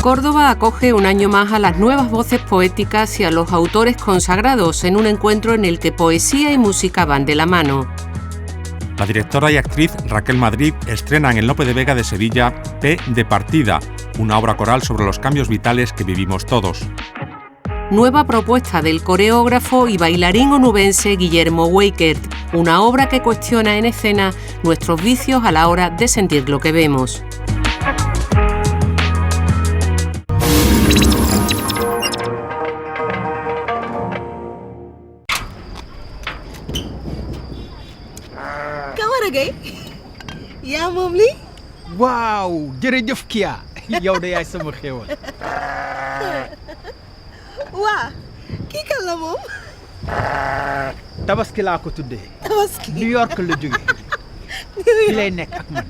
Córdoba acoge un año más a las nuevas voces poéticas y a los autores consagrados en un encuentro en el que poesía y música van de la mano. La directora y actriz Raquel Madrid estrena en el Lope de Vega de Sevilla P de Partida, una obra coral sobre los cambios vitales que vivimos todos. Nueva propuesta del coreógrafo y bailarín onubense Guillermo Weikert, una obra que cuestiona en escena nuestros vicios a la hora de sentir lo que vemos. yaa moom lii. waaw jërëjëf Kia yow de yaay sama xéwal. waa kii kan la moom. Tabaski laa ko tuddee. Tabaski New York la jóge. fi lay nekk ak man.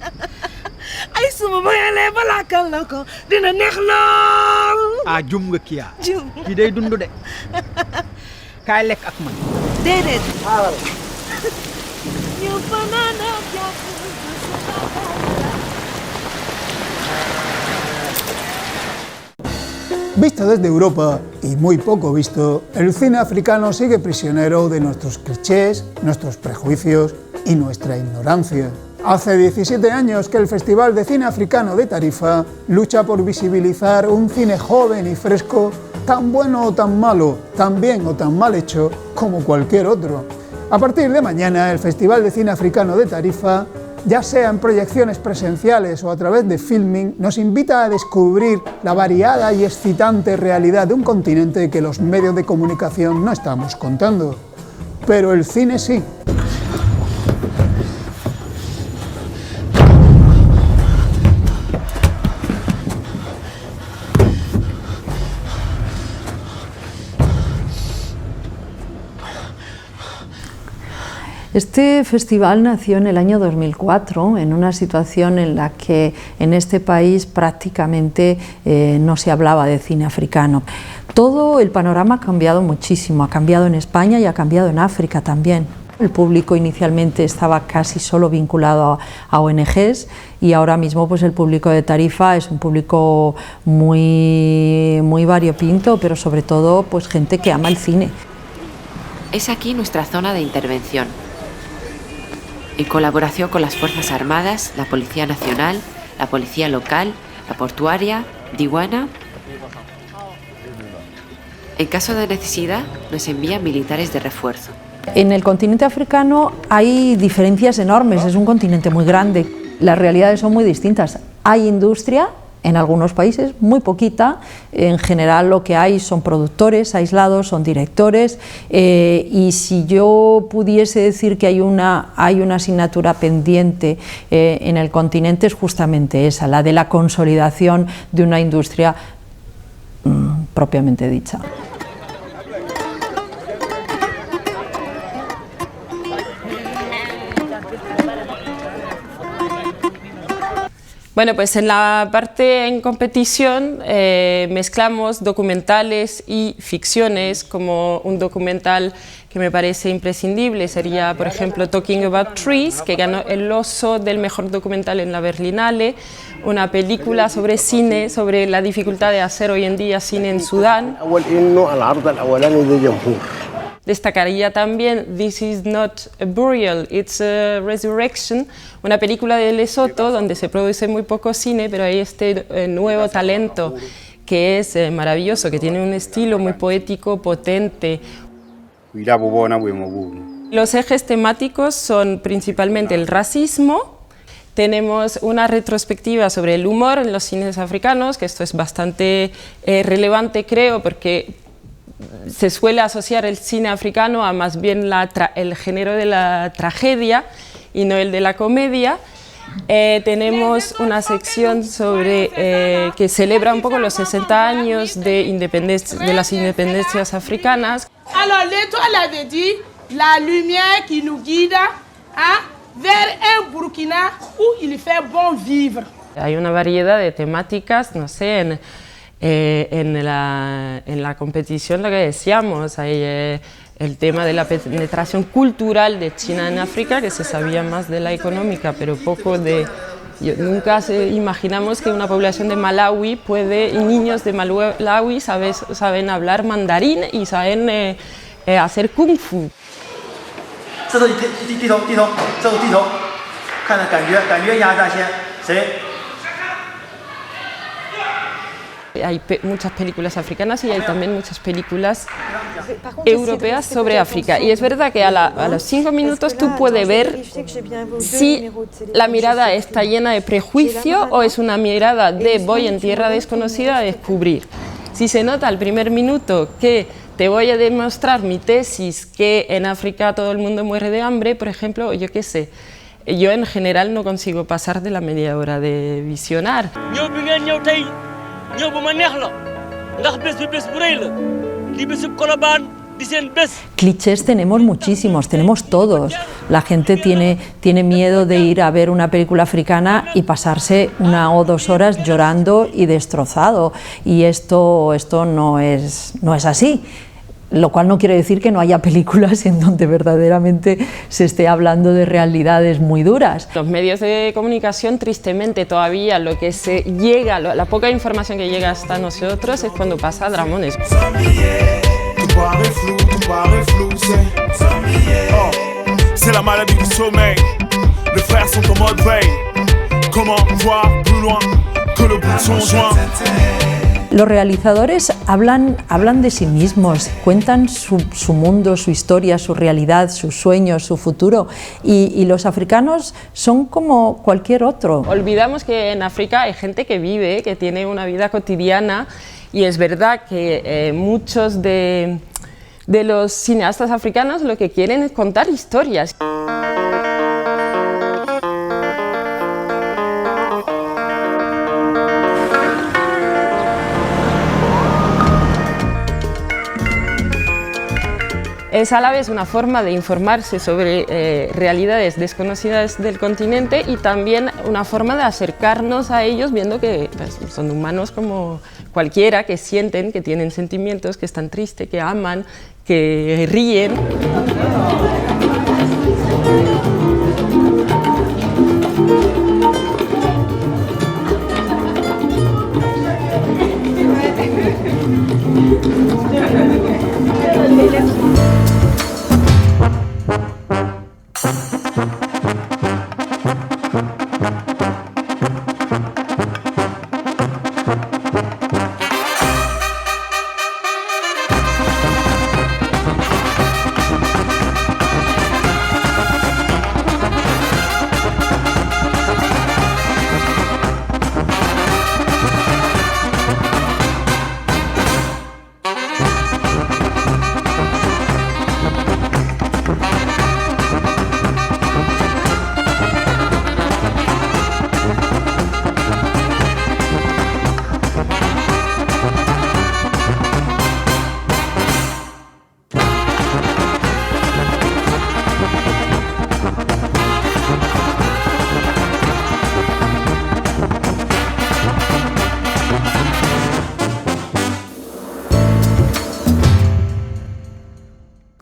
ay suma bayalee balaa kan la ko dina neex lool. jum nga Kia. jum kii day dund de. kaay lekk ak man. déedéet. xaaral. ñu fanaana jàpp. Visto desde Europa, y muy poco visto, el cine africano sigue prisionero de nuestros clichés, nuestros prejuicios y nuestra ignorancia. Hace 17 años que el Festival de Cine Africano de Tarifa lucha por visibilizar un cine joven y fresco, tan bueno o tan malo, tan bien o tan mal hecho como cualquier otro. A partir de mañana, el Festival de Cine Africano de Tarifa, ya sea en proyecciones presenciales o a través de filming, nos invita a descubrir la variada y excitante realidad de un continente que los medios de comunicación no estamos contando. Pero el cine sí. Este festival nació en el año 2004, en una situación en la que en este país prácticamente no se hablaba de cine africano. Todo el panorama ha cambiado muchísimo, ha cambiado en España y ha cambiado en África también. El público inicialmente estaba casi solo vinculado a ONGs y ahora mismo pues el público de Tarifa es un público muy variopinto, pero sobre todo pues gente que ama el cine. Es aquí nuestra zona de intervención. En colaboración con las Fuerzas Armadas, la Policía Nacional, la Policía Local, la Portuaria, Diwana. En caso de necesidad, nos envían militares de refuerzo. En el continente africano hay diferencias enormes, es un continente muy grande. Las realidades son muy distintas. Hay industria, en algunos países, muy poquita. En general lo que hay son productores aislados, son directores, y si yo pudiese decir que hay una asignatura pendiente en el continente es justamente esa, la de la consolidación de una industria propiamente dicha. Bueno, pues en la parte en competición mezclamos documentales y ficciones, como un documental que me parece imprescindible sería, por ejemplo, Talking About Trees, que ganó el Oso del mejor documental en la Berlinale, una película sobre cine, sobre la dificultad de hacer hoy en día cine en Sudán. Destacaría también This is not a burial, it's a resurrection, una película de Lesoto donde se produce muy poco cine, pero hay este nuevo talento que es maravilloso, que tiene un estilo muy poético, potente. Los ejes temáticos son principalmente el racismo. Tenemos una retrospectiva sobre el humor en los cines africanos, que esto es bastante relevante, creo, porque se suele asociar el cine africano a más bien el género de la tragedia y no el de la comedia. Tenemos una sección sobre que celebra un poco los 60 años de las independencias africanas. Alors l'étoile avait dit la lumière qui nous guide vers un Burkina où il fait bon vivre. Hay una variedad de temáticas, no sé, en la competición lo que decíamos, hay el tema de la penetración cultural de China en África, que se sabía más de la económica, pero poco de Nunca imaginamos que una población de Malawi y niños de Malawi saben hablar mandarín y saben hacer kung fu. Hay muchas películas africanas y hay también muchas películas europeas sobre África. Y es verdad que a los 5 minutos tú puedes ver si la mirada está llena de prejuicio o es una mirada de voy en tierra desconocida a descubrir. Si se nota al primer minuto que te voy a demostrar mi tesis que en África todo el mundo muere de hambre, por ejemplo, yo qué sé, yo en general no consigo pasar de la media hora de visionar. Clichés tenemos muchísimos, tenemos todos. La gente tiene miedo de ir a ver una película africana y pasarse 1 o 2 horas llorando y destrozado. Y esto no es así. Lo cual no quiere decir que no haya películas en donde verdaderamente se esté hablando de realidades muy duras. Los medios de comunicación, tristemente, todavía lo que la poca información que llega hasta nosotros es cuando pasa dramones. C'est la maladie du sommeil. Les frères sont en mode veille. Comment voir plus loin que le bout de son joint? Los realizadores hablan de sí mismos, cuentan su mundo, su historia, su realidad, sus sueños, su futuro, y los africanos son como cualquier otro. Olvidamos que en África hay gente que vive, que tiene una vida cotidiana, y es verdad que muchos de los cineastas africanos lo que quieren es contar historias. Es a la vez una forma de informarse sobre realidades desconocidas del continente y también una forma de acercarnos a ellos viendo que pues, son humanos como cualquiera, que sienten, que tienen sentimientos, que están tristes, que aman, que ríen.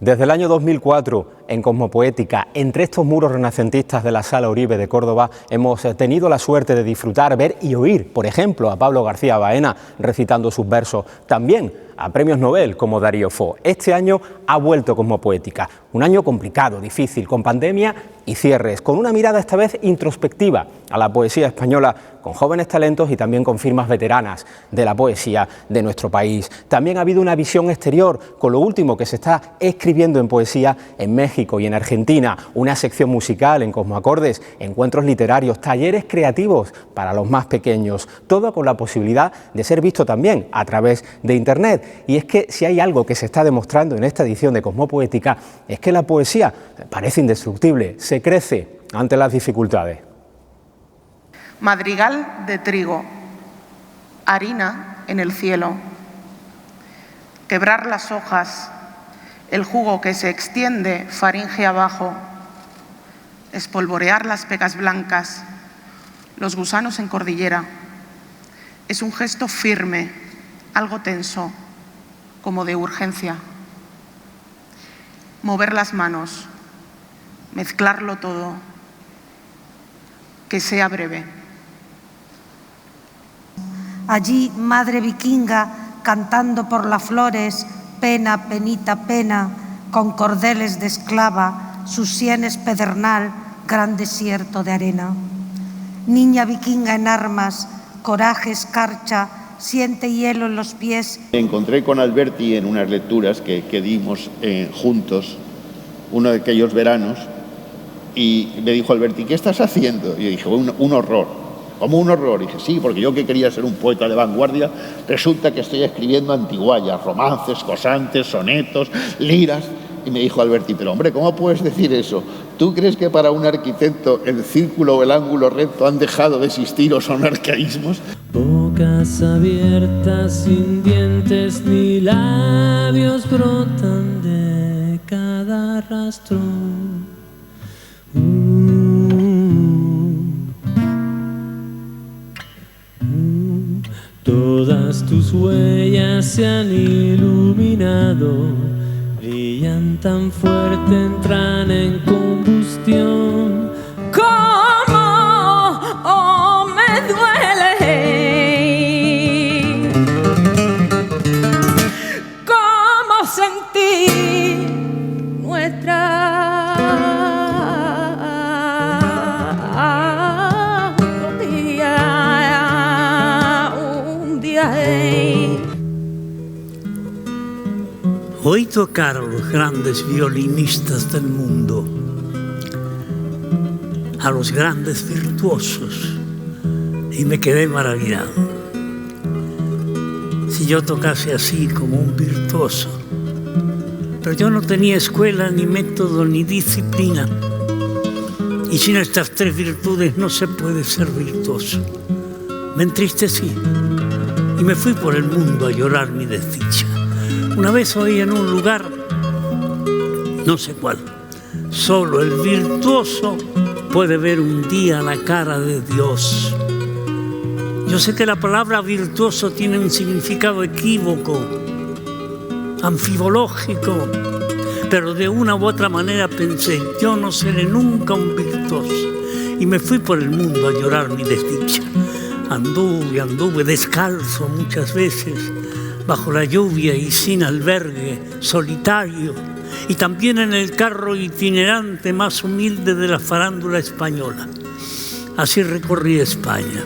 Desde el año 2004, en Cosmopoética, entre estos muros renacentistas de la Sala Uribe de Córdoba, hemos tenido la suerte de disfrutar, ver y oír, por ejemplo, a Pablo García Baena recitando sus versos, también a premios Nobel como Darío Fo. Este año ha vuelto Cosmopoética, un año complicado, difícil, con pandemia y cierres, con una mirada esta vez introspectiva a la poesía española, con jóvenes talentos y también con firmas veteranas de la poesía de nuestro país. También ha habido una visión exterior con lo último que se está escribiendo en poesía en México y en Argentina, una sección musical en Cosmoacordes, encuentros literarios, talleres creativos para los más pequeños, todo con la posibilidad de ser visto también a través de Internet. Y es que si hay algo que se está demostrando en esta edición de Cosmopoética es que la poesía parece indestructible, se crece ante las dificultades. Madrigal de trigo, harina en el cielo, quebrar las hojas, el jugo que se extiende faringe abajo, espolvorear las pegas blancas, los gusanos en cordillera. Es un gesto firme, algo tenso, como de urgencia. Mover las manos, mezclarlo todo, que sea breve. Allí, madre vikinga, cantando por las flores, pena, penita, pena, con cordeles de esclava, sus sienes pedernal, gran desierto de arena. Niña vikinga en armas, coraje, escarcha, siente hielo en los pies. Me encontré con Alberti en unas lecturas que dimos juntos, uno de aquellos veranos, y me dijo Alberti, ¿qué estás haciendo? Y yo dije, un horror. ¿Cómo un horror? Y dije, sí, porque yo que quería ser un poeta de vanguardia, resulta que estoy escribiendo antiguallas, romances, cosantes, sonetos, liras. Y me dijo Alberti, pero hombre, ¿cómo puedes decir eso? ¿Tú crees que para un arquitecto el círculo o el ángulo recto han dejado de existir o son arcaísmos? Bocas abiertas sin dientes ni labios brotan de cada rastro. Todas tus huellas se han iluminado, brillan tan fuerte, entran en combustión. ¿Cómo me duele? ¿Cómo sentir nuestra Hoy tocaron los grandes violinistas del mundo, a los grandes virtuosos, y me quedé maravillado. Si yo tocase así como un virtuoso, pero yo no tenía escuela, ni método, ni disciplina, y sin estas tres virtudes no se puede ser virtuoso. Me entristecí y me fui por el mundo a llorar mi desdicha. Una vez oí en un lugar, no sé cuál, solo el virtuoso puede ver un día la cara de Dios. Yo sé que la palabra virtuoso tiene un significado equívoco, anfibológico, pero de una u otra manera pensé, yo no seré nunca un virtuoso. Y me fui por el mundo a llorar mi desdicha. Anduve descalzo muchas veces, bajo la lluvia y sin albergue, solitario, y también en el carro itinerante más humilde de la farándula española. Así recorrí España.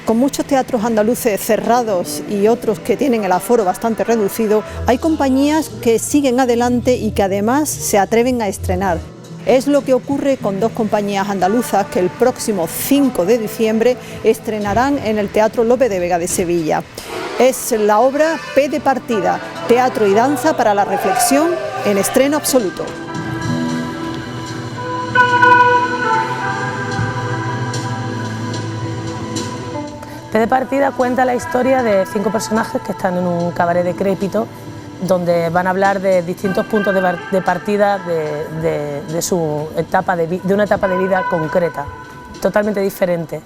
Con muchos teatros andaluces cerrados y otros que tienen el aforo bastante reducido, hay compañías que siguen adelante y que además se atreven a estrenar. Es lo que ocurre con dos compañías andaluzas que el próximo 5 de diciembre estrenarán en el Teatro Lope de Vega de Sevilla. Es la obra P de Partida, teatro y danza para la reflexión en estreno absoluto. P de Partida cuenta la historia de 5 personajes que están en un cabaret decrépito donde van a hablar de distintos puntos de partida de su etapa de una etapa de vida concreta, totalmente diferente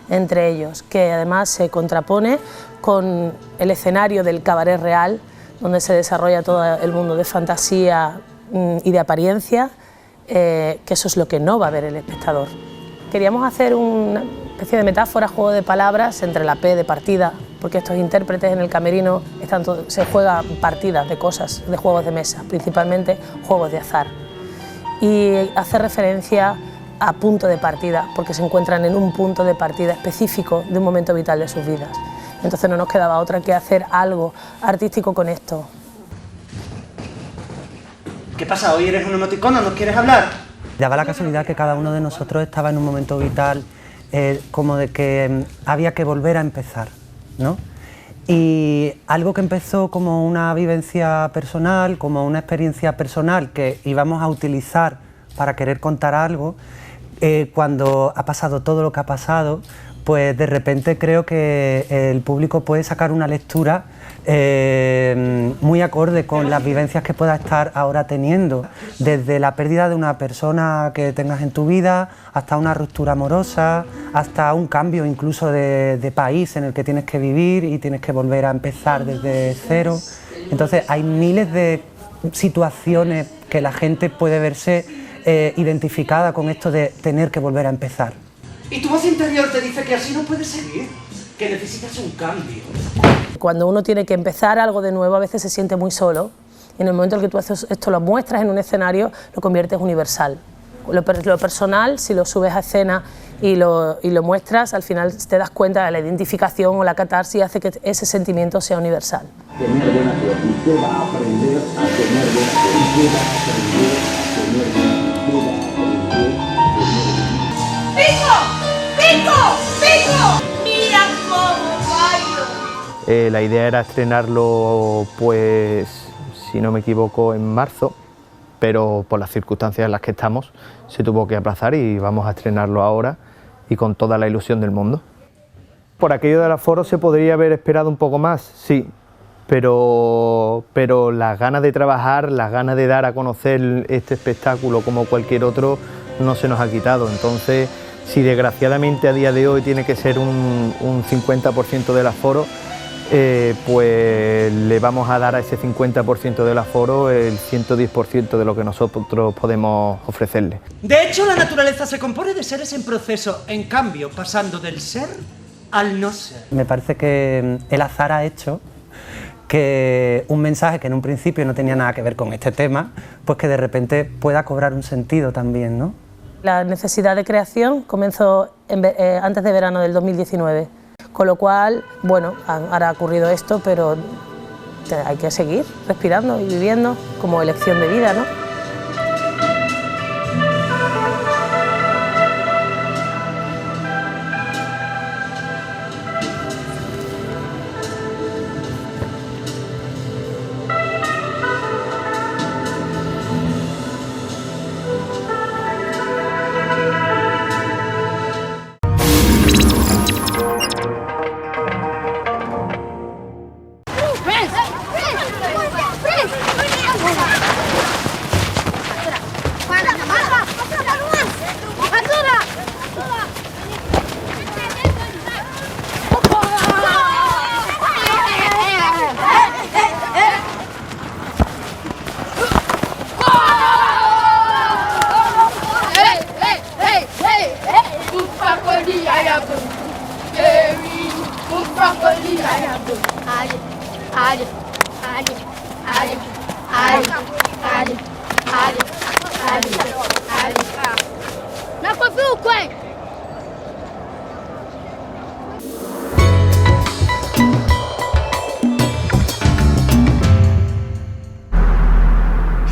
entre ellos, que además se contrapone con el escenario del cabaret real, donde se desarrolla todo el mundo de fantasía y de apariencia, que eso es lo que no va a ver el espectador. Queríamos hacer una especie de metáfora, juego de palabras entre la P de partida porque estos intérpretes en el camerino se juegan partidas de cosas, de juegos de mesa, principalmente juegos de azar. Y hace referencia a punto de partida, porque se encuentran en un punto de partida específico de un momento vital de sus vidas. Entonces no nos quedaba otra que hacer algo artístico con esto. ¿Qué pasa? ¿Hoy eres un emoticono? ¿No quieres hablar? Daba la casualidad que cada uno de nosotros estaba en un momento vital como de que había que volver a empezar, ¿no? Y algo que empezó como una vivencia personal, como una experiencia personal que íbamos a utilizar para querer contar algo, cuando ha pasado todo lo que ha pasado, pues de repente creo que el público puede sacar una lectura muy acorde con las vivencias que pueda estar ahora teniendo, desde la pérdida de una persona que tengas en tu vida, hasta una ruptura amorosa, hasta un cambio incluso de país en el que tienes que vivir y tienes que volver a empezar desde cero. Entonces hay miles de situaciones que la gente puede verse identificada con esto de tener que volver a empezar. Y tu voz interior te dice que así no puedes seguir, que necesitas un cambio. Cuando uno tiene que empezar algo de nuevo, a veces se siente muy solo. Y en el momento en que tú haces esto, lo muestras en un escenario, lo conviertes universal. Lo personal, si lo subes a escena y lo muestras, al final te das cuenta de la identificación o la catarsis hace que ese sentimiento sea universal. Tener buena suerte, usted va a aprender a tener buena suerte, usted va a aprender a tener buena suerte. ¡Pico! ¡Pico! ¡Pico! ¡Mira cómo bailo! La idea era estrenarlo, pues, si no me equivoco, en marzo, pero por las circunstancias en las que estamos se tuvo que aplazar y vamos a estrenarlo ahora y con toda la ilusión del mundo. Por aquello del aforo se podría haber esperado un poco más, sí, pero las ganas de trabajar, las ganas de dar a conocer este espectáculo como cualquier otro no se nos ha quitado. Entonces, si desgraciadamente a día de hoy tiene que ser un 50% del aforo, pues le vamos a dar a ese 50% del aforo el 110% de lo que nosotros podemos ofrecerle. De hecho, la naturaleza se compone de seres en proceso, en cambio, pasando del ser al no ser. Me parece que el azar ha hecho que un mensaje que en un principio no tenía nada que ver con este tema, pues que de repente pueda cobrar un sentido también, ¿no? La necesidad de creación comenzó antes de verano del 2019, con lo cual, bueno, ahora ha ocurrido esto, pero hay que seguir respirando y viviendo como elección de vida, ¿no?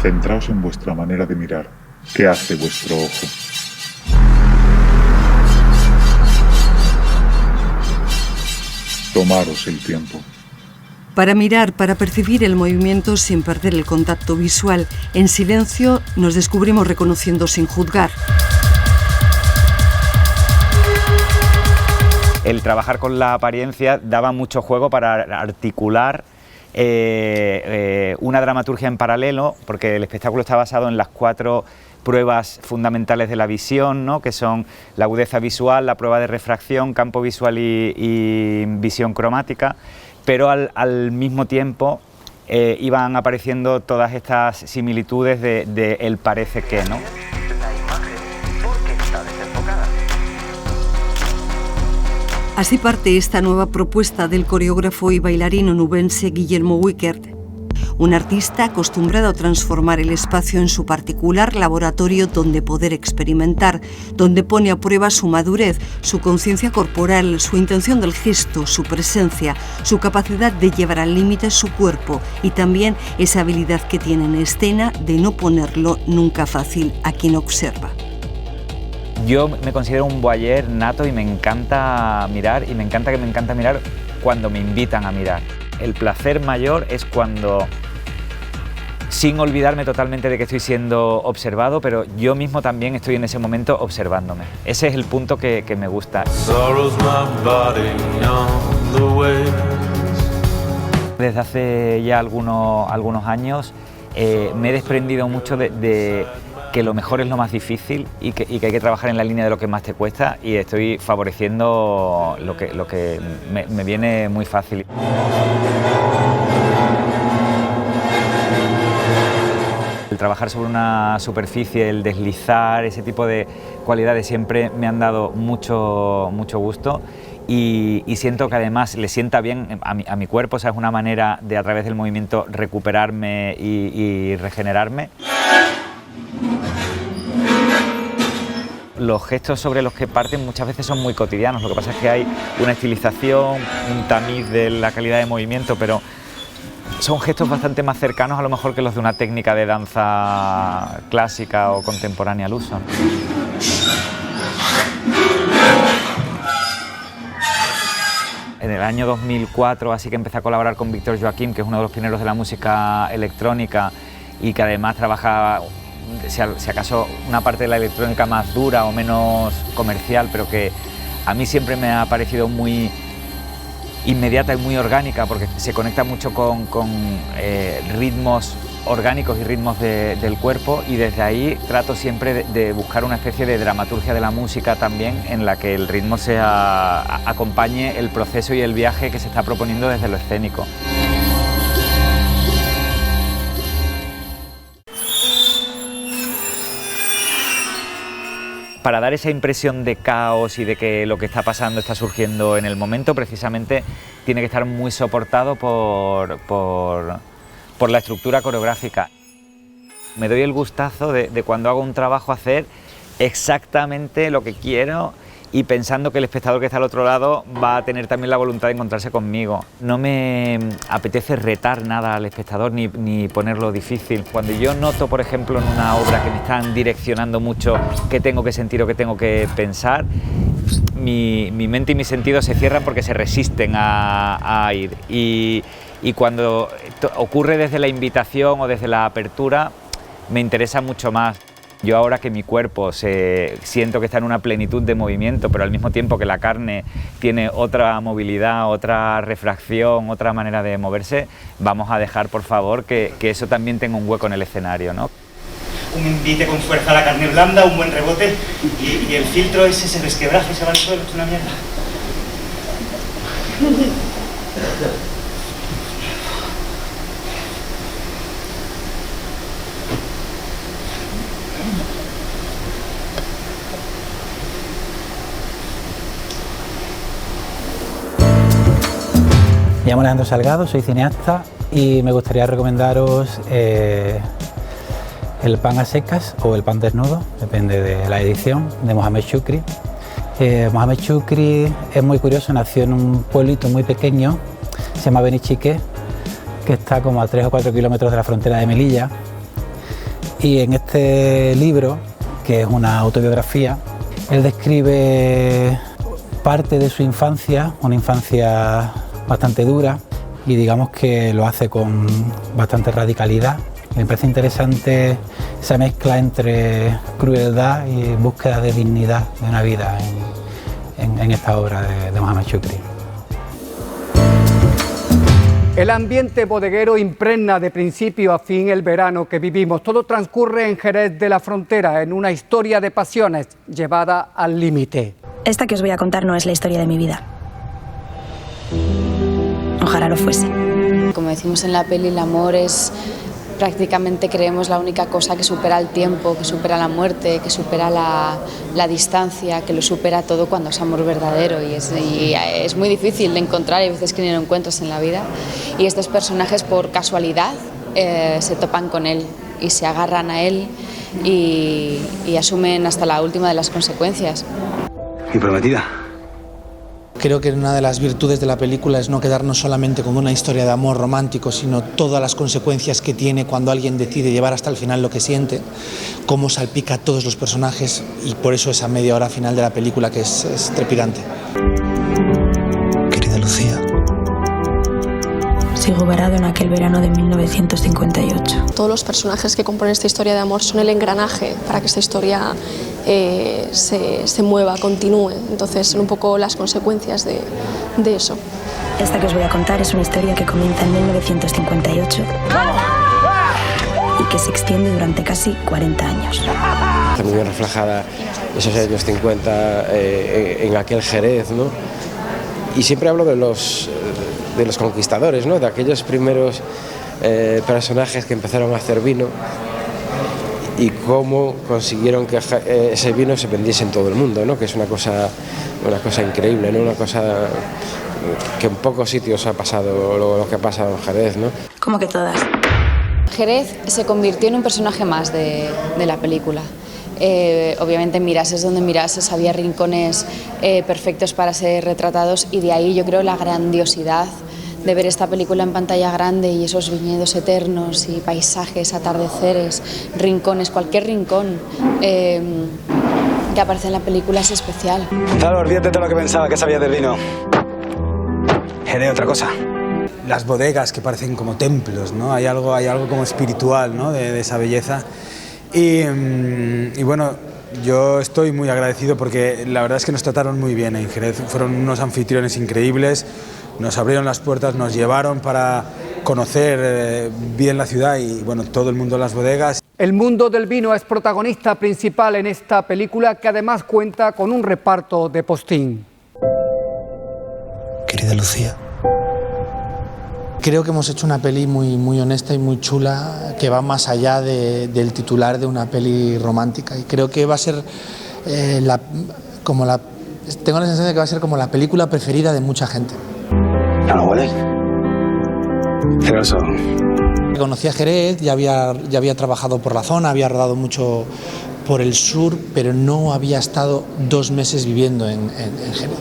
Centraos en vuestra manera de mirar. ¿Qué hace vuestro ojo? Tomaros el tiempo. Para mirar, para percibir el movimiento sin perder el contacto visual. En silencio nos descubrimos reconociendo sin juzgar. El trabajar con la apariencia daba mucho juego para articular una dramaturgia en paralelo, porque el espectáculo está basado en las 4 pruebas fundamentales de la visión, ¿no? Que son la agudeza visual, la prueba de refracción, campo visual y visión cromática, pero al mismo tiempo iban apareciendo todas estas similitudes de el parece que, ¿no? Así parte esta nueva propuesta del coreógrafo y bailarín onubense Guillermo Wickert, un artista acostumbrado a transformar el espacio en su particular laboratorio donde poder experimentar, donde pone a prueba su madurez, su conciencia corporal, su intención del gesto, su presencia, su capacidad de llevar al límite su cuerpo y también esa habilidad que tiene en escena de no ponerlo nunca fácil a quien observa. Yo me considero un voyeur nato y me encanta mirar, y me encanta mirar cuando me invitan a mirar. El placer mayor es cuando, sin olvidarme totalmente de que estoy siendo observado, pero yo mismo también estoy en ese momento observándome. Ese es el punto que me gusta. Desde hace ya algunos años me he desprendido mucho de que lo mejor es lo más difícil y que hay que trabajar en la línea de lo que más te cuesta, y estoy favoreciendo lo que me viene muy fácil. El trabajar sobre una superficie, el deslizar, ese tipo de cualidades siempre me han dado mucho gusto, y siento que además le sienta bien a mi cuerpo. O sea, es una manera de, a través del movimiento, recuperarme y regenerarme. Los gestos sobre los que parten muchas veces son muy cotidianos, lo que pasa es que hay una estilización, un tamiz de la calidad de movimiento, pero son gestos bastante más cercanos a lo mejor que los de una técnica de danza clásica o contemporánea al uso. En el año 2004 así que empecé a colaborar con Víctor Joaquim, que es uno de los pioneros de la música electrónica y que además trabaja, si acaso, una parte de la electrónica más dura o menos comercial, pero que a mí siempre me ha parecido muy inmediata y muy orgánica, porque se conecta mucho con ritmos orgánicos y ritmos del cuerpo, y desde ahí trato siempre de buscar una especie de dramaturgia de la música también, en la que el ritmo acompañe el proceso y el viaje que se está proponiendo desde lo escénico. Para dar esa impresión de caos y de que lo que está pasando está surgiendo en el momento, precisamente tiene que estar muy soportado por la estructura coreográfica. Me doy el gustazo de cuando hago un trabajo hacer exactamente lo que quiero, y pensando que el espectador que está al otro lado va a tener también la voluntad de encontrarse conmigo. No me apetece retar nada al espectador ni ponerlo difícil. Cuando yo noto, por ejemplo, en una obra que me están direccionando mucho qué tengo que sentir o qué tengo que pensar, mi mente y mis sentidos se cierran porque se resisten a ir. Y cuando ocurre desde la invitación o desde la apertura, me interesa mucho más. Yo, ahora que mi cuerpo siento que está en una plenitud de movimiento, pero al mismo tiempo que la carne tiene otra movilidad, otra refracción, otra manera de moverse, vamos a dejar, por favor, que eso también tenga un hueco en el escenario, ¿no? Un invite con fuerza a la carne blanda, un buen rebote, y el filtro ese se resquebraja y se va al suelo, es una mierda. Me llamo Alejandro Salgado, soy cineasta y me gustaría recomendaros El pan a secas o El pan desnudo, depende de la edición, de Mohamed Shukri. Mohamed Shukri es muy curioso, nació en un pueblito muy pequeño, se llama Benichique, que está como a 3 o 4 kilómetros de la frontera de Melilla. Y en este libro, que es una autobiografía, él describe parte de su infancia, una infancia bastante dura, y digamos que lo hace con bastante radicalidad. Me parece interesante esa mezcla entre crueldad y búsqueda de dignidad de una vida en esta obra de Mohamed Shukri. El ambiente bodeguero impregna de principio a fin el verano que vivimos. Todo transcurre en Jerez de la Frontera, en una historia de pasiones llevada al límite. Esta que os voy a contar no es la historia de mi vida. Ojalá lo fuese. Como decimos en la peli, el amor es prácticamente creemos la única cosa que supera el tiempo, que supera la muerte, que supera la distancia, que lo supera todo cuando es amor verdadero, y es muy difícil de encontrar, hay veces que ni lo encuentras en la vida, y estos personajes por casualidad se topan con él y se agarran a él y asumen hasta la última de las consecuencias. ¿Y prometida? Creo que una de las virtudes de la película es no quedarnos solamente con una historia de amor romántico, sino todas las consecuencias que tiene cuando alguien decide llevar hasta el final lo que siente, cómo salpica a todos los personajes, y por eso esa media hora final de la película que es trepidante. Querida Lucía. Sigo varado en aquel verano de 1958. Todos los personajes que componen esta historia de amor son el engranaje para que esta historia se mueva, continúe. Entonces son un poco las consecuencias de eso. Esta que os voy a contar es una historia que comienza en 1958 y que se extiende durante casi 40 años. Está muy bien reflejada esos años 50 en aquel Jerez, ¿no? Y siempre hablo de los conquistadores, ¿no? De aquellos primeros personajes que empezaron a hacer vino y cómo consiguieron que ese vino se vendiese en todo el mundo, ¿no? Que es una cosa increíble, ¿no? Una cosa que en pocos sitios ha pasado lo que ha pasado en Jerez, ¿no? ¿Cómo que todas? Jerez se convirtió en un personaje más de la película. Obviamente en Mirases, donde Mirases había rincones perfectos para ser retratados, y de ahí yo creo la grandiosidad de ver esta película en pantalla grande y esos viñedos eternos y paisajes, atardeceres, rincones, cualquier rincón que aparece en la película es especial. Gonzalo, olvídate de lo que pensaba que sabía del vino. Jerez, otra cosa. Las bodegas que parecen como templos, ¿no? Hay algo como espiritual, ¿no? de esa belleza. Y bueno, yo estoy muy agradecido porque la verdad es que nos trataron muy bien en Jerez. Fueron unos anfitriones increíbles, nos abrieron las puertas, nos llevaron para conocer bien la ciudad y bueno, todo el mundo de las bodegas. El mundo del vino es protagonista principal en esta película, que además cuenta con un reparto de postín. Querida Lucía. Creo que hemos hecho una peli muy honesta y muy chula, que va más allá del titular de una peli romántica, y creo que va a ser tengo la sensación de que va a ser como la película preferida de mucha gente. ¿No lo huele? Celoso. Conocí a Jerez, ya había trabajado por la zona, había rodado mucho por el sur, pero no había estado 2 meses viviendo en Jerez.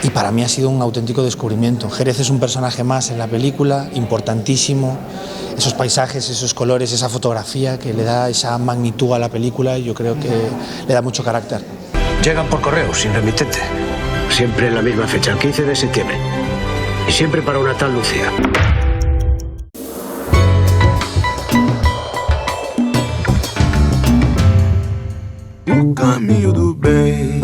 Y para mí ha sido un auténtico descubrimiento. Jerez es un personaje más en la película, importantísimo. Esos paisajes, esos colores, esa fotografía que le da esa magnitud a la película, yo creo que le da mucho carácter. Llegan por correo, sin remitente. Siempre en la misma fecha, el 15 de septiembre. Y siempre para una tal Lucía. O caminho do bem